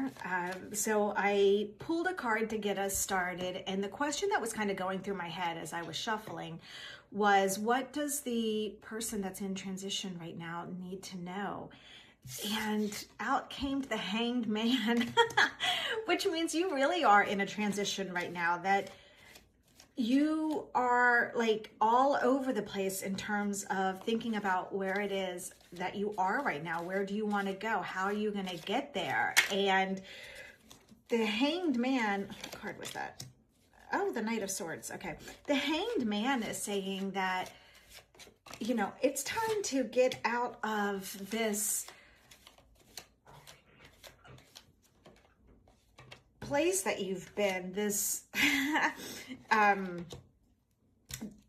here. So I pulled a card to get us started, and the question that was kind of going through my head as I was shuffling was, what does the person that's in transition right now need to know? And out came the Hanged Man, which means you really are in a transition right now, that you are like all over the place in terms of thinking about where it is that you are right now. Where do you want to go? How are you going to get there? And the Hanged Man, what card was that? Oh, the Knight of Swords. Okay. The Hanged Man is saying that, you know, it's time to get out of this place that you've been, this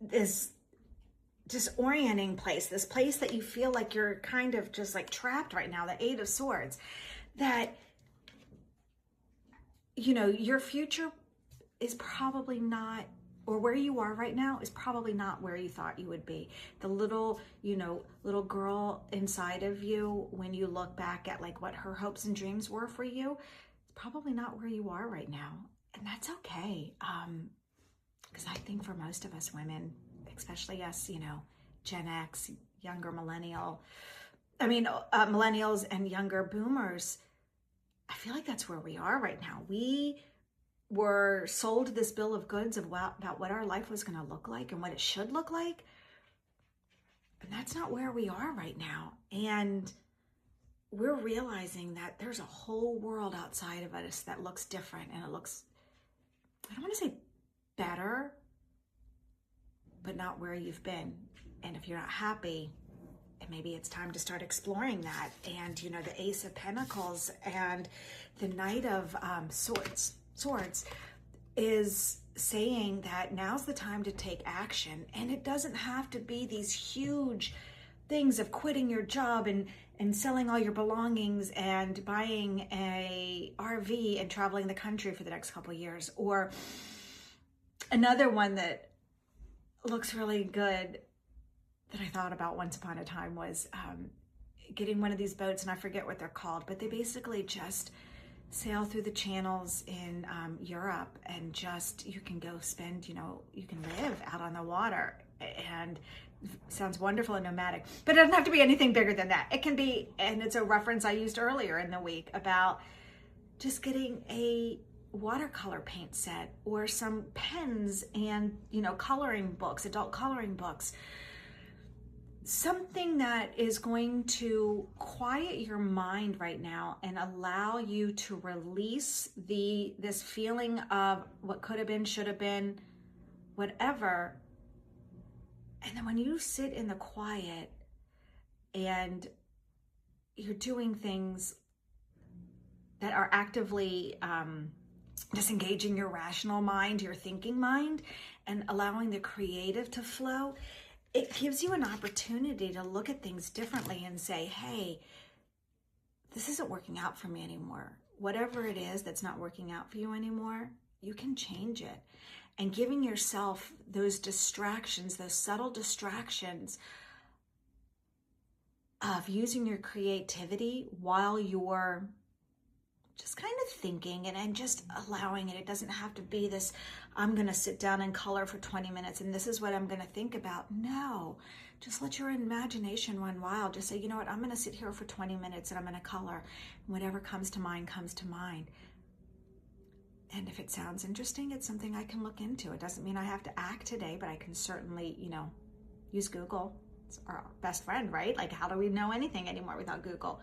this disorienting place, this place that you feel like you're kind of just like trapped right now, the Eight of Swords, that, you know, your future is probably not, or where you are right now is probably not where you thought you would be. The little, you know, little girl inside of you, when you look back at like what her hopes and dreams were for you, probably not where you are right now, and that's okay. Because I think for most of us women, especially us, you know, Gen X, younger millennials and younger boomers, I feel like that's where we are right now. We were sold this bill of goods of about what our life was going to look like and what it should look like, and that's not where we are right now. And we're realizing that there's a whole world outside of us that looks different, and it looks, I don't want to say better, but not where you've been. And if you're not happy, maybe it's time to start exploring that. And, you know, the Ace of Pentacles and the Knight of Swords is saying that now's the time to take action. And it doesn't have to be these huge things of quitting your job and selling all your belongings and buying a RV and traveling the country for the next couple of years. Or another one that looks really good that I thought about once upon a time was getting one of these boats, and I forget what they're called, but they basically just sail through the channels in Europe, and just, you can go spend, you know, you can live out on the water, and sounds wonderful and nomadic, but it doesn't have to be anything bigger than that. It can be, and it's a reference I used earlier in the week about just getting a watercolor paint set or some pens and, you know, coloring books, adult coloring books, something that is going to quiet your mind right now and allow you to release this feeling of what could have been, should have been, whatever. And then when you sit in the quiet and you're doing things that are actively disengaging your rational mind, your thinking mind, and allowing the creative to flow, it gives you an opportunity to look at things differently and say, hey, this isn't working out for me anymore. Whatever it is that's not working out for you anymore, you can change it. And giving yourself those distractions, those subtle distractions of using your creativity while you're just kind of thinking and just allowing it. It doesn't have to be this, I'm going to sit down and color for 20 minutes and this is what I'm going to think about. No, just let your imagination run wild. Just say, you know what, I'm going to sit here for 20 minutes and I'm going to color. Whatever comes to mind, comes to mind. And if it sounds interesting, it's something I can look into. It doesn't mean I have to act today, but I can certainly, you know, use Google. It's our best friend, right? Like, how do we know anything anymore without Google?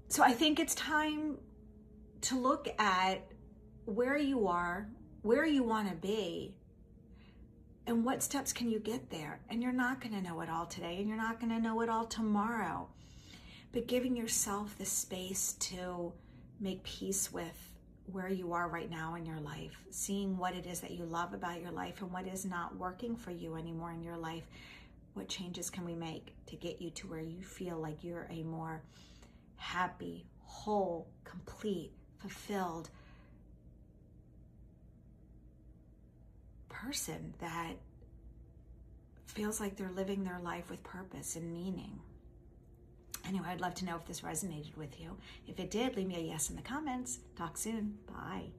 So I think it's time to look at where you are, where you want to be, and what steps can you get there. And you're not going to know it all today, and you're not going to know it all tomorrow. But giving yourself the space to make peace with where you are right now in your life, seeing what it is that you love about your life and what is not working for you anymore in your life. What changes can we make to get you to where you feel like you're a more happy, whole, complete, fulfilled person that feels like they're living their life with purpose and meaning? Anyway, I'd love to know if this resonated with you. If it did, leave me a yes in the comments. Talk soon. Bye.